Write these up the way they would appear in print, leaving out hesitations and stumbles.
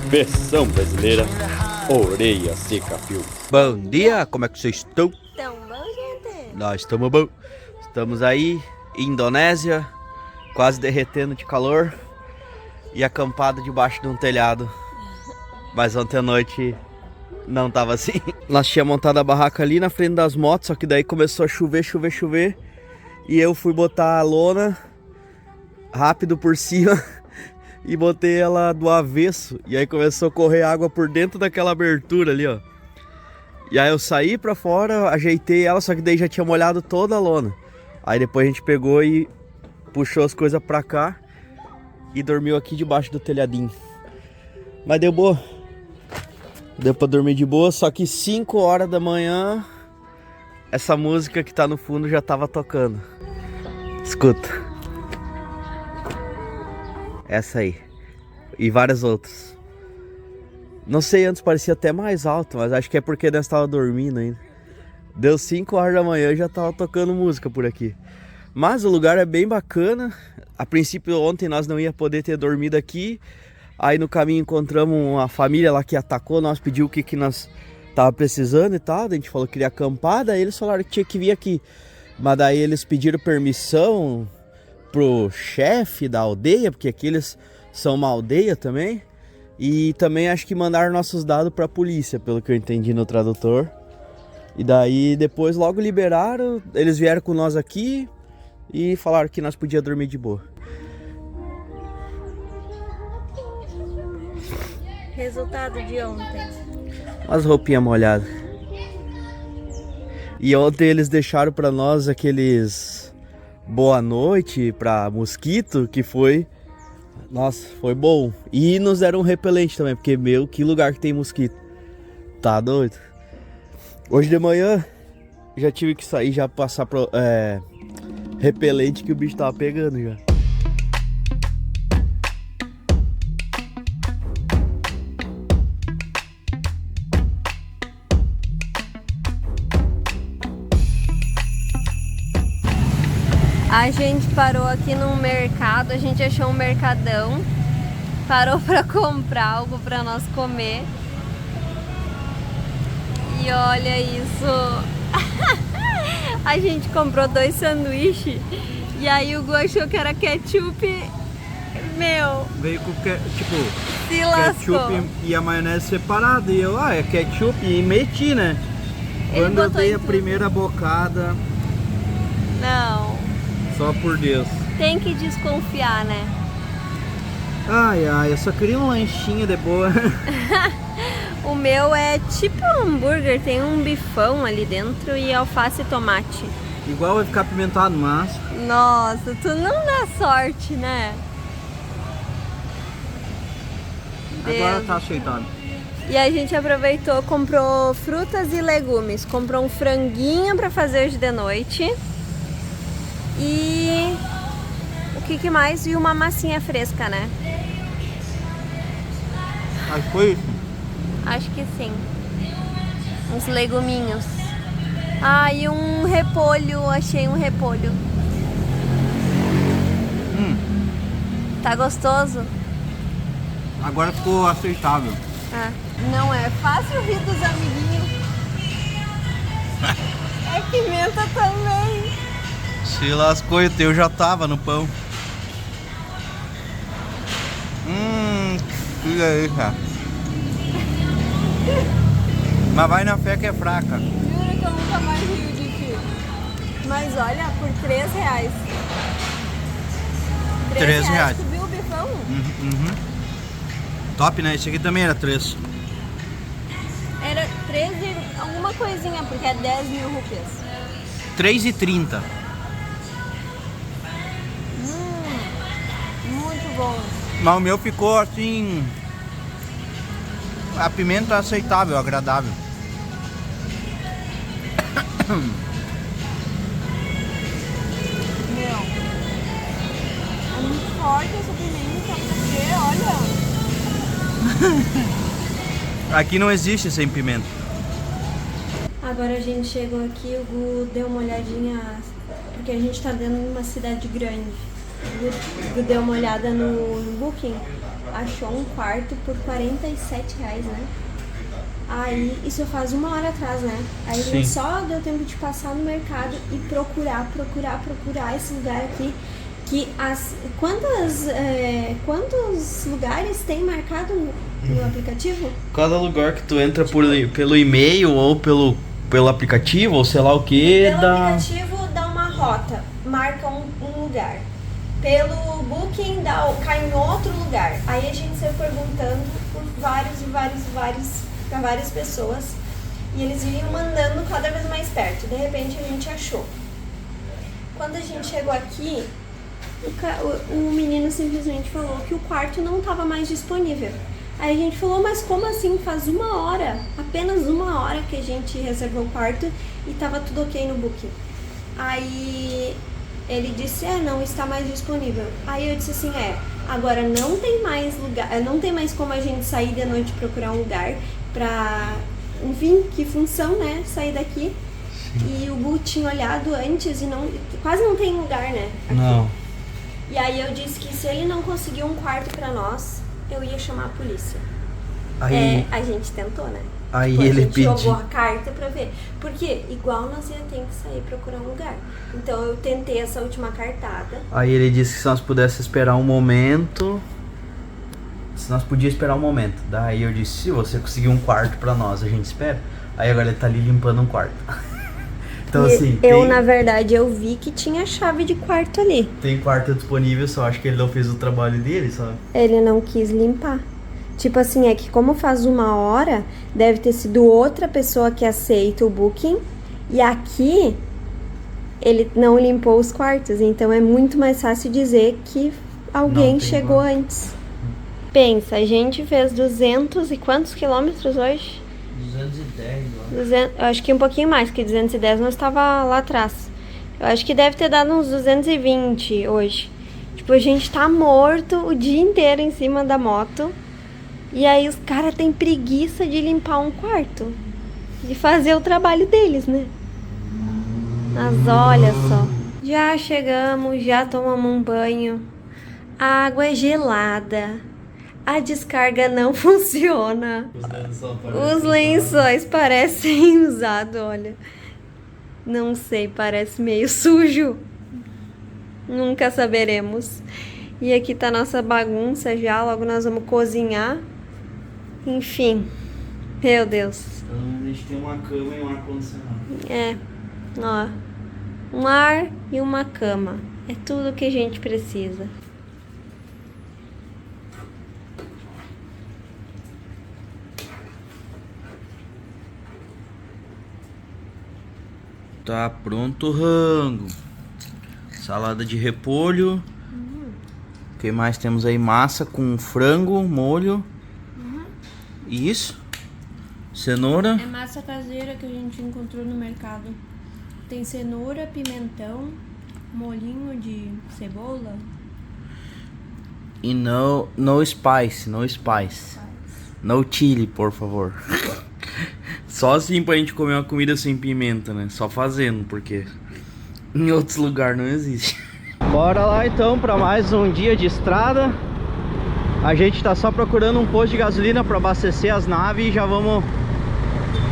Versão brasileira, Orelha Seca Filmes. Bom dia, como é que vocês estão? Tão bom, gente? Nós estamos bom. Estamos aí, Indonésia, quase derretendo de calor e acampado debaixo de um telhado. Mas ontem à noite não tava assim. Nós tínhamos montado a barraca ali na frente das motos, só que daí começou a chover. E eu fui botar a lona rápido por cima e botei ela do avesso. E aí começou a correr água por dentro daquela abertura ali, ó. E aí eu saí pra fora, ajeitei ela, só que daí já tinha molhado toda a lona. Aí depois a gente pegou e puxou as coisas pra cá e dormiu aqui debaixo do telhadinho. Mas deu boa. Deu pra dormir de boa, só que 5 horas da manhã essa música que tá no fundo já tava tocando. Escuta. Essa aí. E várias outras. Não sei, antes parecia até mais alto, mas acho que é porque nós tava dormindo ainda. Deu 5 horas da manhã e já tava tocando música por aqui. Mas o lugar é bem bacana. A princípio ontem nós não ia poder ter dormido aqui. Aí no caminho encontramos uma família lá que atacou, nós pediu o que nós tava precisando e tal. A gente falou que queria acampar, daí eles falaram que tinha que vir aqui. Mas daí eles pediram permissão pro chefe da aldeia, porque aqui eles são uma aldeia também. E também acho que mandaram nossos dados pra polícia, pelo que eu entendi no tradutor. E daí depois logo liberaram, eles vieram com nós aqui e falaram que nós podíamos dormir de boa. Resultado de ontem. Umas roupinhas molhadas. E ontem eles deixaram pra nós aqueles boa noite pra mosquito, que foi... Nossa, foi bom. E nos deram um repelente também, porque, meu, que lugar que tem mosquito. Tá doido? Hoje de manhã já tive que sair, já passar pro repelente, que o bicho tava pegando já. A gente parou aqui num mercado, a gente achou um mercadão, parou pra comprar algo pra nós comer. E olha isso! A gente comprou 2 sanduíches e aí o Gu achou que era ketchup. Meu! Veio com Se lascou. ketchup e a maionese separada. E eu, é ketchup, e meti, né? Ele Quando eu botou dei em a tudo. primeira bocada, Não, só por Deus. tem que desconfiar, né? Ai, eu só queria um lanchinho de boa. O meu é tipo um hambúrguer, tem um bifão ali dentro e alface e tomate. Igual vai ficar apimentado, mas... Nossa, tu não dá sorte, né? Agora Deus. tá aceitado. E a gente aproveitou, comprou frutas e legumes. Comprou um franguinho pra fazer hoje de noite. E... o que mais? E uma massinha fresca, né? Acho que foi isso. Acho que sim. Uns leguminhos. Ah, e um repolho. Achei um repolho. Tá gostoso? Agora ficou aceitável. Ah, não é fácil rir dos amiguinhos. É pimenta também. Se lascou, o teu já tava no pão. Que aí, cara. Mas vai na fé que é fraca. Juro que eu nunca mais rio de ti. Mas olha, por R$3. R$3. Tu viu o bifão? Top, né? Esse aqui também era 3. Era 13 e alguma coisinha, porque é 10 mil rupias. 3,30. Muito bom. Mas o meu ficou assim... A pimenta aceitável, agradável. Meu, é muito forte essa pimenta, porque olha... Aqui não existe sem pimenta. Agora a gente chegou aqui, o Gu deu uma olhadinha, porque a gente tá dentro de uma cidade grande. O Gu deu uma olhada no Booking achou um quarto por R$47, né? Aí, isso faz 1 hora atrás, né? Aí Sim. só deu tempo de passar no mercado e procurar esse lugar aqui. Que quantos lugares tem marcado no aplicativo? Cada lugar que tu entra pelo e-mail ou pelo aplicativo, ou sei lá o que, Pelo aplicativo dá uma rota, marca um lugar. Pelo Booking cai em outro lugar. Aí a gente saiu perguntando por para várias pessoas. E eles iam mandando cada vez mais perto. De repente a gente achou. Quando a gente chegou aqui, o menino simplesmente falou que o quarto não estava mais disponível. Aí a gente falou, mas como assim? Faz 1 hora, apenas 1 hora que a gente reservou o quarto e estava tudo ok no Booking. Aí ele disse, não está mais disponível. Aí eu disse assim, agora não tem mais lugar, não tem mais como a gente sair de noite e procurar um lugar pra, enfim, que função, né, sair daqui. Sim. E o Gu tinha olhado antes e quase não tem lugar, né, aqui. Não. E aí eu disse que se ele não conseguiu um quarto pra nós, eu ia chamar a polícia. Aí, a gente tentou, né? Aí tipo, ele a gente pediu. jogou a carta pra ver. Porque igual nós ia ter que sair procurar um lugar. Então eu tentei essa última cartada. Aí ele disse que se nós pudéssemos esperar um momento. Se nós podíamos esperar um momento. Daí eu disse, se você conseguir um quarto pra nós, a gente espera. Aí agora ele tá ali limpando um quarto. Então, assim, na verdade, eu vi que tinha chave de quarto ali. Tem quarto disponível, só acho que ele não fez o trabalho dele, sabe? Ele não quis limpar. Tipo assim, é que como faz 1 hora, deve ter sido outra pessoa que aceita o Booking. E aqui, ele não limpou os quartos. Então é muito mais fácil dizer que alguém chegou antes. Pensa, a gente fez 200 e quantos quilômetros hoje? 210, eu acho que um pouquinho mais, que 210 nós estava lá atrás. Eu acho que deve ter dado uns 220 hoje. Tipo, a gente tá morto o dia inteiro em cima da moto. E aí os caras têm preguiça de limpar um quarto. De fazer o trabalho deles, né? Mas olha só. Já chegamos, já tomamos um banho. A água é gelada. A descarga não funciona. Os lençóis parecem usados, olha. Não sei, parece meio sujo. Nunca saberemos. E aqui tá a nossa bagunça já, logo nós vamos cozinhar. Enfim, meu Deus. Então a gente tem uma cama e um ar-condicionado. Ó. Um ar e uma cama. É tudo que a gente precisa. Tá pronto o rango. Salada de repolho. O que mais temos aí? Massa com frango, molho. Isso. Cenoura. É massa caseira que a gente encontrou no mercado. Tem cenoura, pimentão, molhinho de cebola. E no spice. No chili, por favor. Só assim pra gente comer uma comida sem pimenta, né? Só fazendo, porque em outros lugares não existe. Bora lá então pra mais um dia de estrada. A gente tá só procurando um posto de gasolina pra abastecer as naves e já vamos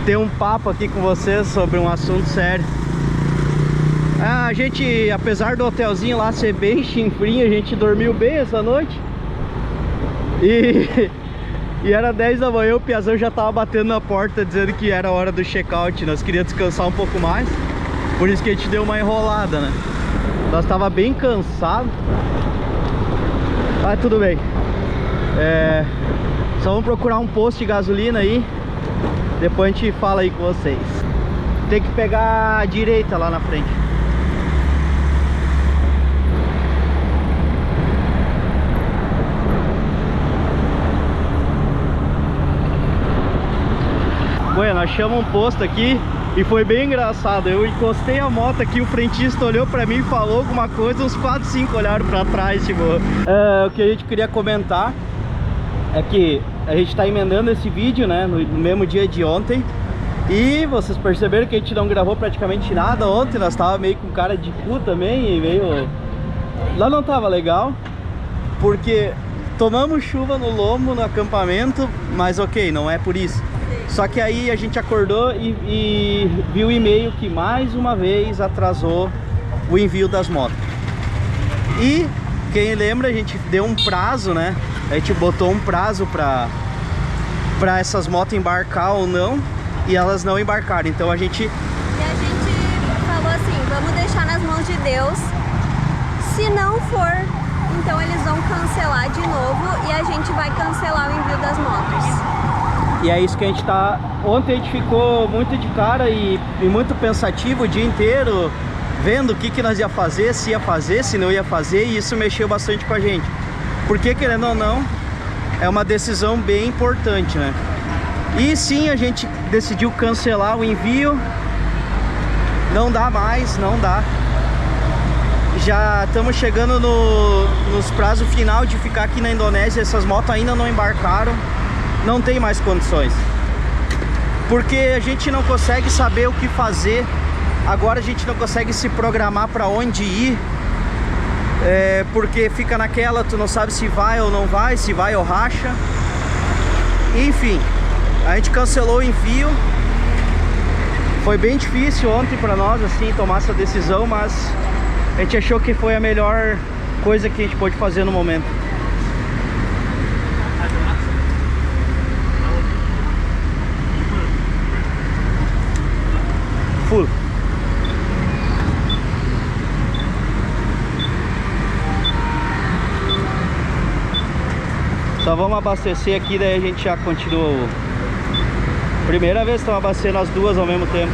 ter um papo aqui com vocês sobre um assunto sério. A gente, apesar do hotelzinho lá ser bem chinfrinho, a gente dormiu bem essa noite. E era 10 da manhã, o Piazão já tava batendo na porta dizendo que era a hora do check-out. Nós queríamos descansar um pouco mais, por isso que a gente deu uma enrolada, né? Nós tava bem cansado. Mas tudo bem. Só vamos procurar um posto de gasolina aí. Depois a gente fala aí com vocês. Tem que pegar a direita lá na frente. Bueno, achamos um posto aqui e foi bem engraçado. Eu encostei a moto aqui, o frentista olhou pra mim e falou alguma coisa, uns 4, 5 olharam pra trás, tipo... o que a gente queria comentar é que a gente tá emendando esse vídeo, né, no mesmo dia de ontem. E vocês perceberam que a gente não gravou praticamente nada ontem. Nós tava meio com cara de cu também e meio... Lá não tava legal, porque tomamos chuva no lombo, no acampamento, mas ok, não é por isso. Só que aí a gente acordou e viu o e-mail que mais uma vez atrasou o envio das motos. E quem lembra, a gente deu um prazo, né? A gente botou um prazo pra essas motos embarcar ou não, e elas não embarcaram. Então a gente falou assim, vamos deixar nas mãos de Deus. Se não for, então eles vão cancelar de novo e a gente vai cancelar o envio das motos. E é isso que a gente tá... Ontem a gente ficou muito de cara e muito pensativo o dia inteiro, vendo o que nós ia fazer, se não ia fazer, e isso mexeu bastante com a gente. Porque, querendo ou não, é uma decisão bem importante, né? E sim, a gente decidiu cancelar o envio. Não dá mais, não dá. Já estamos chegando nos prazos final de ficar aqui na Indonésia. Essas motos ainda não embarcaram. Não tem mais condições. Porque a gente não consegue saber o que fazer. Agora a gente não consegue se programar para onde ir. Porque fica naquela, tu não sabe se vai ou não vai, se vai ou racha. Enfim, a gente cancelou o envio. Foi bem difícil ontem para nós, assim, tomar essa decisão, mas a gente achou que foi a melhor coisa que a gente pôde fazer no momento. Full. Só vamos abastecer aqui, daí a gente já continua. Primeira vez que estamos abastecendo as duas ao mesmo tempo.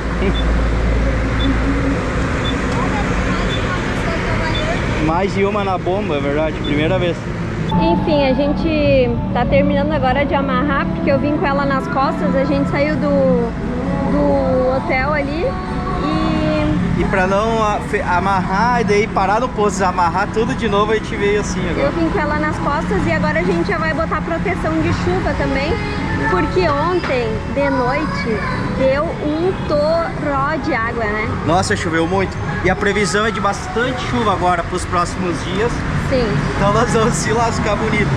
Mais de uma na bomba, é verdade, primeira vez. Enfim, a gente tá terminando agora de amarrar, porque eu vim com ela nas costas, a gente saiu do hotel ali E pra não amarrar e daí parar no posto, desamarrar tudo de novo, a gente veio assim agora. Eu vim com ela nas costas e agora a gente já vai botar proteção de chuva também, porque ontem de noite deu um toró de água, né? Nossa, choveu muito. E a previsão é de bastante chuva agora pros próximos dias. Sim. Então nós vamos se lascar bonito.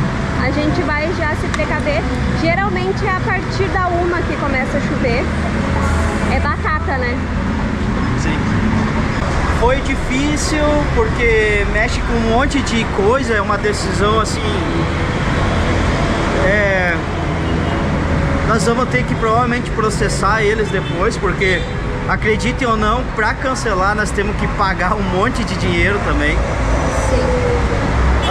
A gente vai já se precaver. Geralmente é a partir da 1 que começa a chover. É batata, né? Sim. Foi difícil porque mexe com um monte de coisa, é uma decisão assim... Nós vamos ter que provavelmente processar eles depois, porque acreditem ou não, para cancelar nós temos que pagar um monte de dinheiro também. Sim.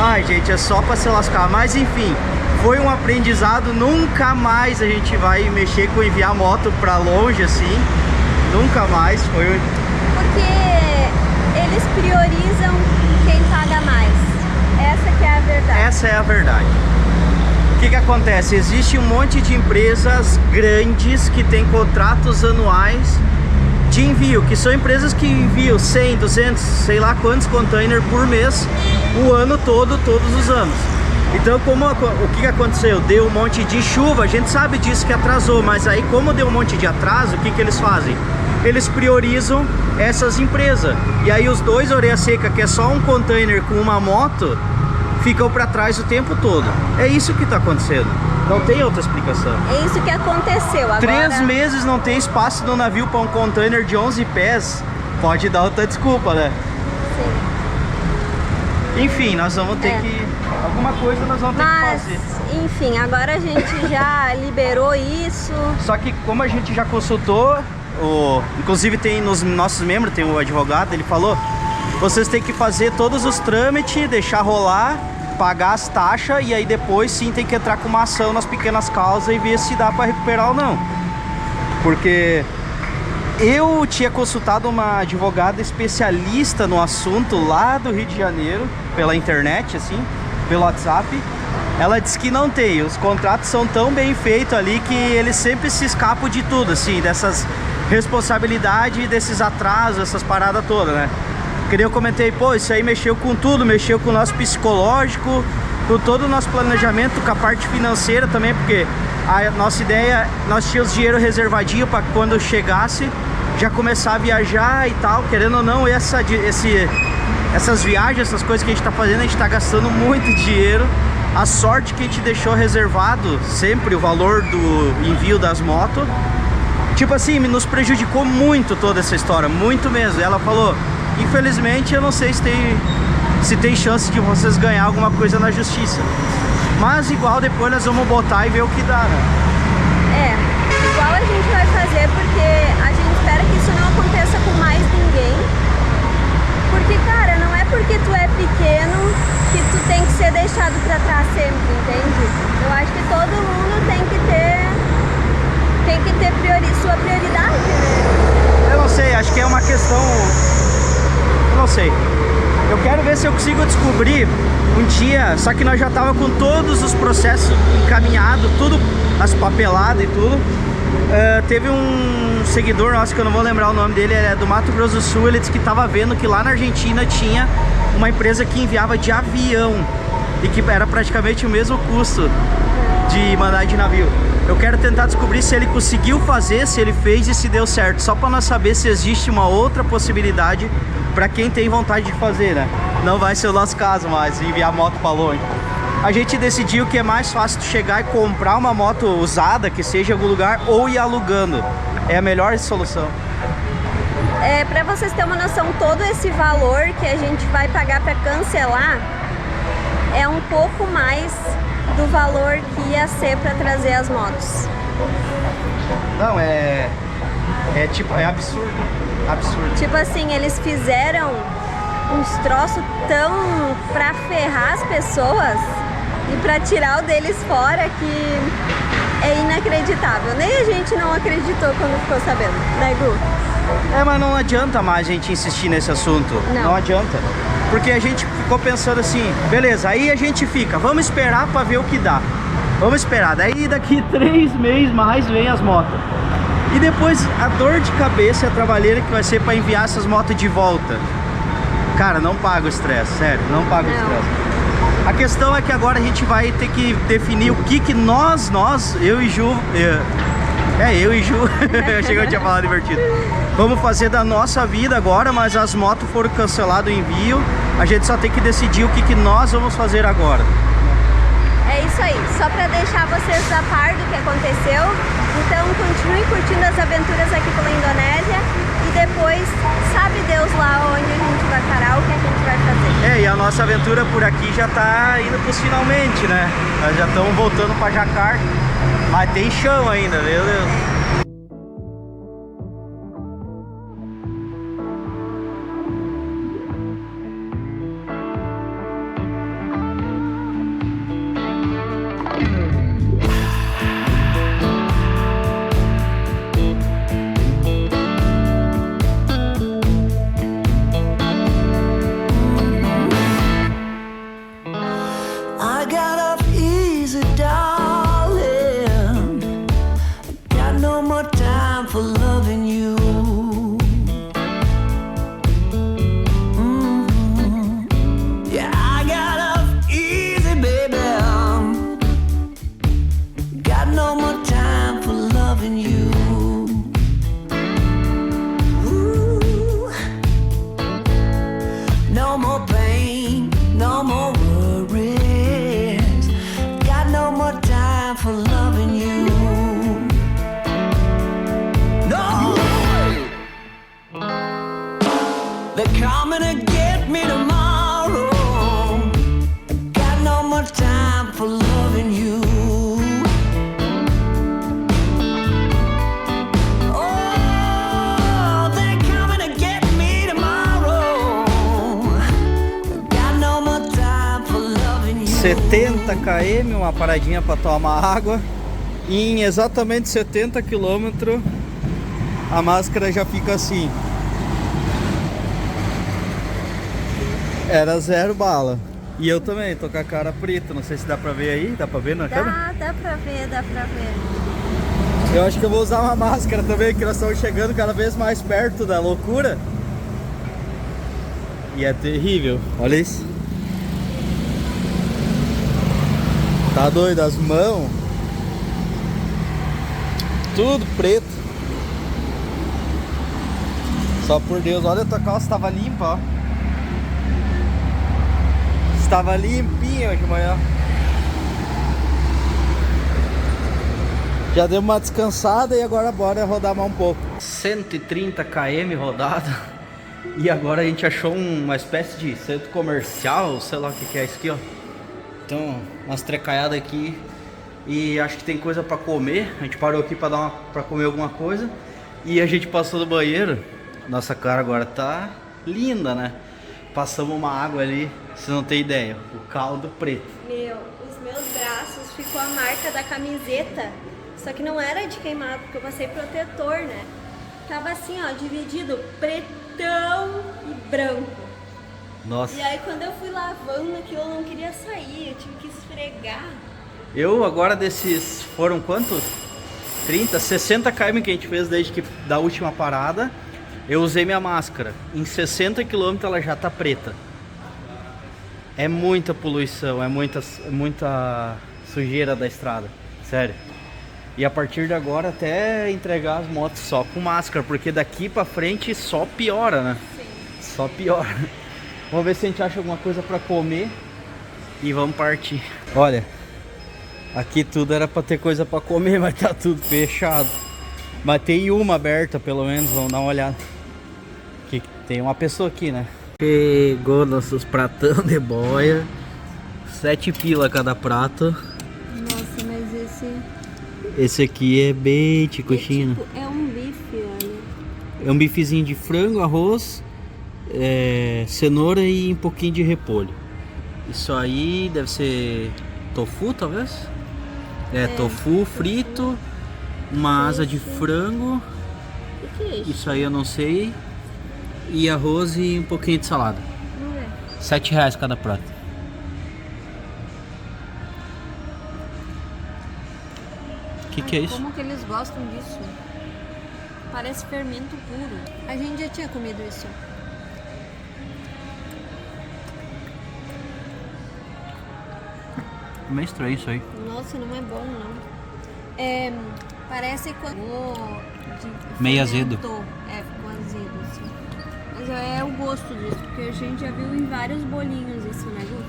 Ai, gente, é só para se lascar. Mas enfim, foi um aprendizado. Nunca mais a gente vai mexer com enviar moto para longe assim. Nunca mais. Foi... Porque eles priorizam quem paga mais. Essa que é a verdade. Essa é a verdade. O que acontece? Existe um monte de empresas grandes que têm contratos anuais de envio, que são empresas que enviam 100, 200, sei lá quantos containers por mês, o ano todo, todos os anos. Então, o que aconteceu? Deu um monte de chuva, a gente sabe disso que atrasou, mas aí como deu um monte de atraso, o que eles fazem? Eles priorizam essas empresas. E aí os dois orelha seca, que é só um container com uma moto, ficam para trás o tempo todo. É isso que está acontecendo. Não tem outra explicação. É isso que aconteceu. Agora... 3 meses não tem espaço no navio para um container de 11 pés. Pode dar outra desculpa, né? Sim. Enfim, nós vamos ter que... Alguma coisa nós vamos ter que fazer. Enfim, agora a gente já liberou isso. Só que como a gente já consultou, inclusive tem nos nossos membros, tem o advogado, ele falou: vocês têm que fazer todos os trâmites, deixar rolar, pagar as taxas, e aí depois sim tem que entrar com uma ação nas pequenas causas e ver se dá para recuperar ou não. Porque eu tinha consultado uma advogada especialista no assunto lá do Rio de Janeiro, pela internet, assim, pelo WhatsApp. Ela disse que não tem, os contratos são tão bem feitos ali que eles sempre se escapam de tudo, assim, dessas responsabilidades, desses atrasos, essas paradas todas, né? Que nem eu comentei, pô, isso aí mexeu com tudo, mexeu com o nosso psicológico, com todo o nosso planejamento, com a parte financeira também, porque a nossa ideia, nós tínhamos dinheiro reservadinho para quando chegasse, já começar a viajar e tal, querendo ou não, essas viagens, essas coisas que a gente tá fazendo, a gente tá gastando muito dinheiro, A sorte que a gente deixou reservado sempre o valor do envio das motos. Tipo assim, nos prejudicou muito toda essa história, muito mesmo. Ela falou, infelizmente eu não sei se tem chance de vocês ganhar alguma coisa na justiça. Mas igual depois nós vamos botar e ver o que dá, né? Igual a gente vai fazer, porque a gente espera que isso não aconteça com mais ninguém. Porque, cara, não é porque tu é pequeno que tu tem que ser deixado pra trás sempre, entende? Eu acho que todo mundo tem que ter sua prioridade, né? Eu não sei, acho que é uma questão... Eu não sei. Eu quero ver se eu consigo descobrir um dia, só que nós já tava com todos os processos encaminhados, tudo, as papeladas e tudo. Teve um seguidor nosso, que eu não vou lembrar o nome dele, ele é do Mato Grosso do Sul. Ele disse que tava vendo que lá na Argentina tinha uma empresa que enviava de avião e que era praticamente o mesmo custo de mandar de navio. Eu quero tentar descobrir se ele conseguiu fazer, se ele fez e se deu certo, só para nós saber se existe uma outra possibilidade para quem tem vontade de fazer, né? Não vai ser o nosso caso, mas enviar moto para longe. A gente decidiu que é mais fácil tu chegar e comprar uma moto usada, que seja em algum lugar, ou ir alugando. É a melhor solução. Para vocês terem uma noção, todo esse valor que a gente vai pagar para cancelar é um pouco mais do valor que ia ser para trazer as motos. Não, é absurdo. Absurdo. Tipo assim, eles fizeram uns troços tão pra ferrar as pessoas e pra tirar o deles fora que é inacreditável. Nem a gente não acreditou quando ficou sabendo, né, Gu? Mas não adianta mais a gente insistir nesse assunto. Não adianta. Porque a gente ficou pensando assim, beleza, aí a gente fica, vamos esperar pra ver o que dá. Vamos esperar, daí daqui 3 meses mais vem as motos. E depois a dor de cabeça e a trabalheira que vai ser pra enviar essas motos de volta. Cara, não paga o estresse, sério, não paga o estresse. A questão é que agora a gente vai ter que definir o que nós, eu e Ju... eu e Ju, eu achei que eu tinha falado divertido. Vamos fazer da nossa vida agora, mas as motos foram canceladas o envio. A gente só tem que decidir o que nós vamos fazer agora. É isso aí, só pra deixar vocês a par do que aconteceu. Então continuem curtindo as aventuras aqui pela Indonésia e depois sabe Deus lá onde a gente vai parar, o que a gente vai fazer. E a nossa aventura por aqui já tá indo pros finalmente, né? Nós já estamos voltando pra Jakarta, mas tem chão ainda, meu Deus. km, uma paradinha para tomar água. E em exatamente 70 km a máscara já fica assim. Era 0 bala. E eu também tô com a cara preta, não sei se dá pra ver aí, dá pra ver na câmera? Dá pra ver, dá pra ver. Eu acho que eu vou usar uma máscara também, que nós estamos chegando cada vez mais perto da loucura. E é terrível, olha isso. Tá doido, as mãos tudo preto. Só por Deus, olha a tua calça, estava limpa, ó. Estava limpinha de manhã. Já deu uma descansada e agora bora rodar mais um pouco. 130 km rodada. E agora a gente achou uma espécie de centro comercial, sei lá o que é isso aqui, ó. Então, umas trecaiadas aqui. E acho que tem coisa pra comer. A gente parou aqui pra comer alguma coisa. E a gente passou no banheiro. Nossa cara agora tá linda, né? Passamos uma água ali, você não tem ideia. O caldo preto. Meu, os meus braços ficou a marca da camiseta. Só que não era de queimado, porque eu passei protetor, né? Tava assim, ó, dividido pretão e branco. Nossa. E aí quando eu fui lavando aquilo, eu não queria sair, eu tive que esfregar. Eu agora desses, foram quantos? 30, 60 km que a gente fez desde que da última parada. Eu usei minha máscara. Em 60 km ela já tá preta. É muita poluição, é muita sujeira da estrada. Sério. E a partir de agora até entregar as motos só com máscara, porque daqui pra frente só piora, né? Sim. Só piora. Vamos ver se a gente acha alguma coisa pra comer e vamos partir. Olha, aqui tudo era pra ter coisa pra comer, mas tá tudo fechado. Mas tem uma aberta pelo menos, vamos dar uma olhada. Que tem uma pessoa aqui, né? Pegou nossos pratão de boia. 7 pila cada prato. Nossa, mas Esse aqui é bait, coxinha. é um bife, olha. É um bifezinho de frango, arroz, cenoura e um pouquinho de repolho. Isso aí deve ser tofu, talvez? Tofu frito, uma asa de frango. O que é isso? Isso aí eu não sei. E arroz e um pouquinho de salada. Vamos ver. R$7 cada prato. O que é isso? Como que eles gostam disso? Parece fermento puro. A gente já tinha comido isso. É meio estranho isso aí. Nossa, não é bom, não. Parece quando... Meio azedo. Ficou azedo, assim. Mas é o gosto disso, porque a gente já viu em vários bolinhos isso, né, Gu?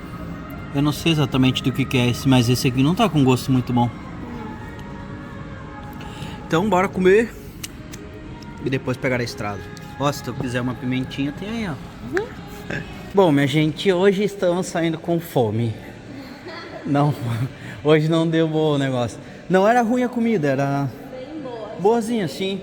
Eu não sei exatamente do que é esse, mas esse aqui não tá com gosto muito bom. Então bora comer e depois pegar a estrada. Ó, se tu quiser uma pimentinha, tem aí, ó. Bom, minha gente, hoje estamos saindo com fome. Não, hoje não deu bom o negócio. Não era ruim a comida, era Bem boa. boazinha, sim,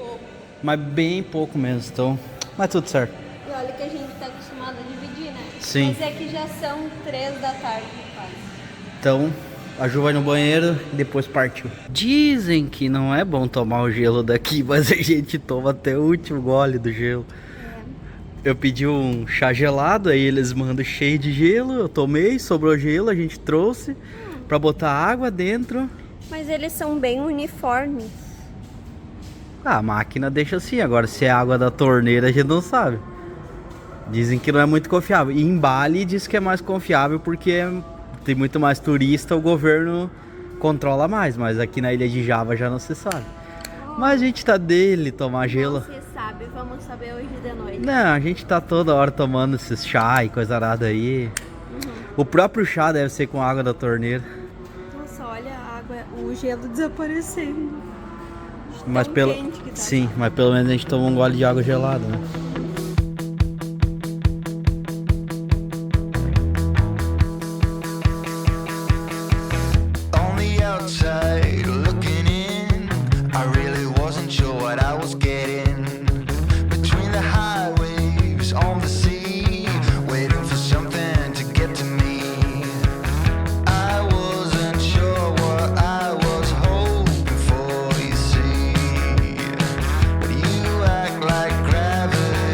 mas bem pouco mesmo, então, mas tudo certo. E olha que a gente tá acostumado a dividir, né? Sim. Mas é que já são 3 da tarde, quase. Então, a Ju vai no banheiro e depois partiu. Dizem que não é bom tomar o gelo daqui, mas a gente toma até o último gole do gelo. Eu pedi um chá gelado, aí eles mandam cheio de gelo, eu tomei, sobrou gelo, a gente trouxe pra botar água dentro. Mas eles são bem uniformes. A máquina deixa assim, agora se é água da torneira a gente não sabe. Dizem que não é muito confiável. E em Bali diz que é mais confiável porque tem muito mais turista, o governo controla mais, mas aqui na ilha de Java já não se sabe. Mas a gente tá dele tomar gelo. Não se sabe, vamos saber hoje de noite. Não, a gente tá toda hora tomando esses chá e coisa arada aí. O próprio chá deve ser com água da torneira. Nossa, olha a água, o gelo desaparecendo. Mas Tão pelo... quente que tá. Sim, mas pelo menos a gente toma um gole de água gelada, né? On the outside, looking in, I really wasn't sure what I was getting. Between the high waves on the sea, waiting for something to get to me. I wasn't sure what I was hoping for, you see. But you act like gravity.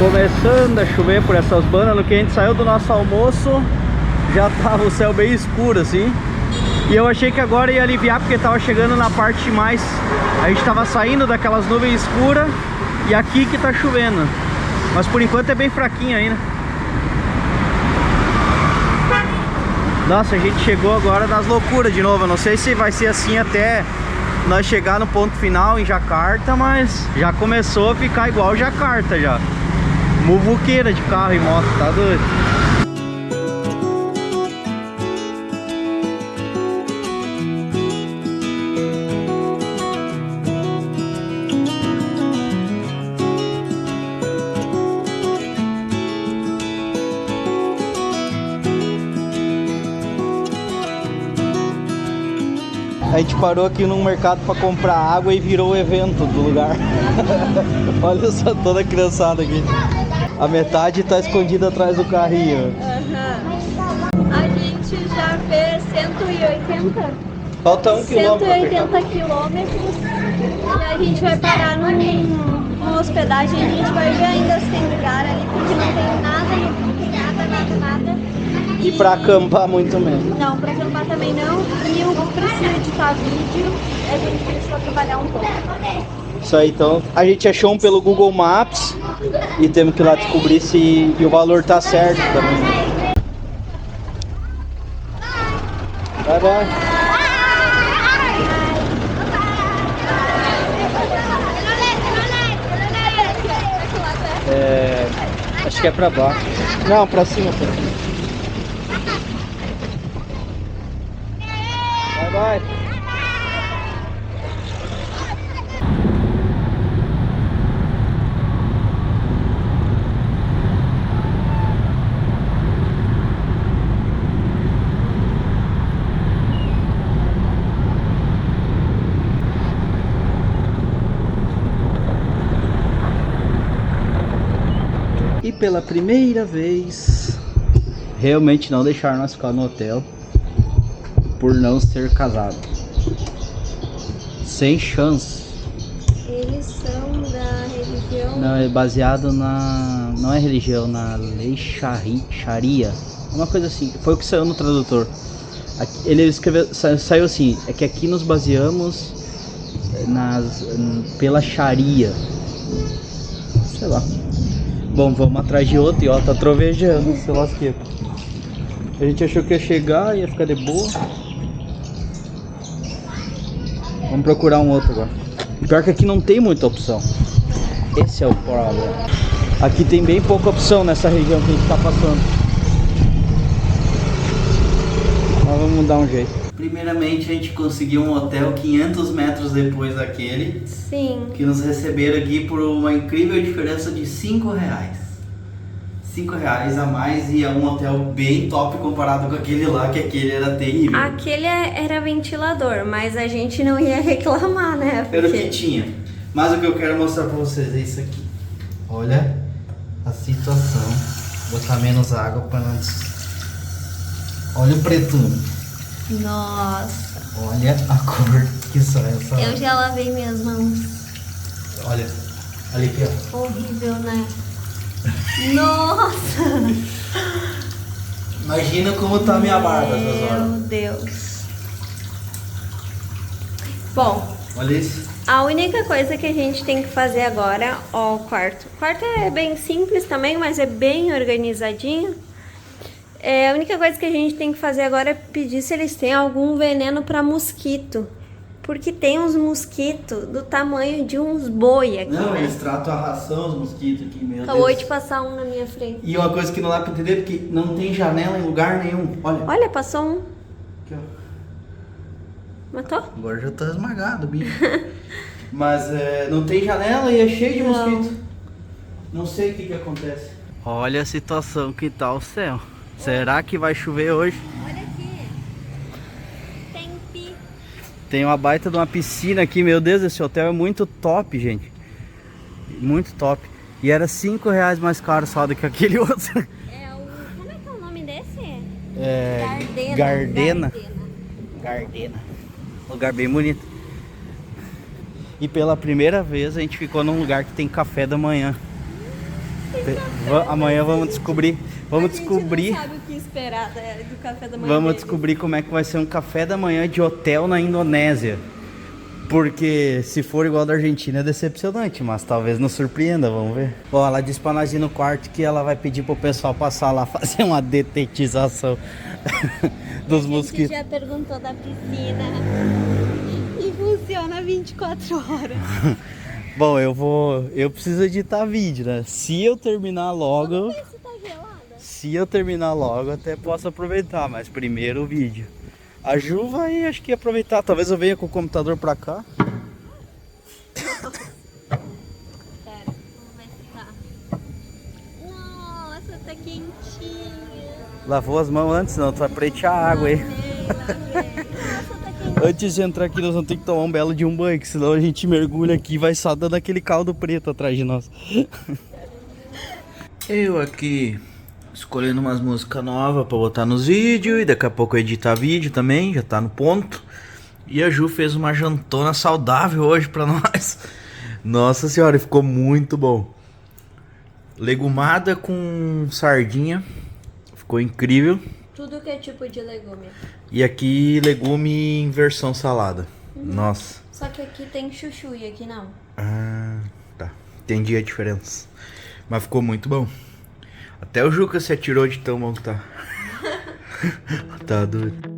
Começando a chover por essas bandas. No que a gente saiu do nosso almoço, já tava o céu bem escuro assim. E eu achei que agora ia aliviar porque tava chegando na parte mais... A gente tava saindo daquelas nuvens escuras e aqui que tá chovendo. Mas por enquanto é bem fraquinho ainda. Nossa, a gente chegou agora nas loucuras de novo. Eu não sei se vai ser assim até nós chegar no ponto final em Jacarta, mas já começou a ficar igual Jacarta já. Muvuqueira de carro e moto, tá doido? A gente parou aqui num mercado para comprar água e virou o evento do lugar. Olha só toda a criançada aqui. A metade tá escondida atrás do carrinho. A gente já fez 180. Falta 1 quilômetro. 180 quilômetros. E a gente vai parar numa hospedagem. A gente vai ver ainda se tem lugar ali, porque não tem nada, não tem nada. E pra acampar muito menos. Não, pra acampar também não. E eu preciso editar vídeo. A gente precisa trabalhar um pouco. Isso aí, então. A gente achou um pelo Google Maps e temos que ir lá descobrir se o valor tá certo também. Vai, vai. Acho que é pra baixo. Não, pra cima. Vai. E pela primeira vez, realmente não deixaram nós ficar no hotel. Por não ser casado. Sem chance. Eles são da religião... Não, é baseado na... Não é religião, na lei Sharia. Uma coisa assim, foi o que saiu no tradutor. Aqui, ele escreveu, saiu assim, é que aqui nos baseamos pela Sharia. Sei lá. Bom, vamos atrás de outro e ó, tá trovejando, sei lá o que. A gente achou que ia chegar, ia ficar de boa. Vamos procurar um outro agora. Pior que aqui não tem muita opção. Esse é o problema. Aqui tem bem pouca opção nessa região que a gente tá passando. Mas vamos dar um jeito. Primeiramente a gente conseguiu um hotel 500 metros depois daquele. Sim. Que nos receberam aqui por uma incrível diferença de R$5. R$5 a mais e é um hotel bem top comparado com aquele lá, que aquele era terrível. Aquele era ventilador, mas a gente não ia reclamar, né? Era o que tinha. Mas o que eu quero mostrar pra vocês é isso aqui. Olha a situação. Vou botar menos água pra não... Olha o pretume. Nossa. Olha a cor que sai essa água. Eu já lavei minhas mãos. Olha aqui, ó. Horrível, né? Nossa! Imagina como tá a minha barba essas horas. Meu Deus. Bom, olha isso. A única coisa que a gente tem que fazer agora, ó, o quarto. O quarto é bem simples também, mas é bem organizadinho. A única coisa que a gente tem que fazer agora é pedir se eles têm algum veneno para mosquito. Porque tem uns mosquitos do tamanho de uns boi aqui. Não, né? eles tratam a ração, os mosquitos aqui, meu Acabou Deus. de passar um na minha frente. E uma coisa que não dá pra entender, porque não tem janela em lugar nenhum. Olha. Olha, passou um. Aqui, ó. Matou? Agora já tá esmagado, bicho. Mas não tem janela e é cheio de mosquito. Não sei o que acontece. Olha a situação que tá o céu. Será que vai chover hoje? Olha aqui. Tem Tem uma baita de uma piscina aqui. Meu Deus, esse hotel é muito top, gente. Muito top. E era R$5 mais caro só do que aquele outro. Como é que é o nome desse? Gardena. Lugar bem bonito. E pela primeira vez a gente ficou num lugar que tem café da manhã. Amanhã vamos descobrir. Vamos A gente descobrir. não sabe o que esperar do café da manhã. Vamos dele. descobrir como é que vai ser um café da manhã de hotel na Indonésia. Porque se for igual da Argentina é decepcionante, mas talvez nos surpreenda, vamos ver. Ó, ela disse pra nós ir no quarto que ela vai pedir pro pessoal passar lá, fazer uma detetização dos A mosquitos. gente já perguntou da piscina e funciona 24 horas. Bom, eu preciso editar vídeo, né? Se eu terminar logo, Vamos ver se tá gelada. até posso aproveitar, mas primeiro o vídeo. A Ju vai, acho que aproveitar, talvez eu venha com o computador pra cá. Pera, vamos ver se tá. Nossa, tá quentinha. Lavou as mãos antes, não, tu vai pretear a água aí. Lavei. Nossa, tá quentinha. Antes de entrar aqui, nós vamos ter que tomar um belo de um banho, que senão a gente mergulha aqui e vai só dando aquele caldo preto atrás de nós. Eu aqui escolhendo umas músicas novas pra botar nos vídeos e daqui a pouco eu editar vídeo também, já tá no ponto. E a Ju fez uma jantona saudável hoje pra nós. Nossa senhora, ficou muito bom. Legumada com sardinha, ficou incrível. Tudo que é tipo de legume. E aqui legume em versão salada. Nossa. Só que aqui tem chuchu e aqui não. Ah, tá. Entendi a diferença. Mas ficou muito bom. Até o Juca se atirou de tão bom que tá. Tá doido.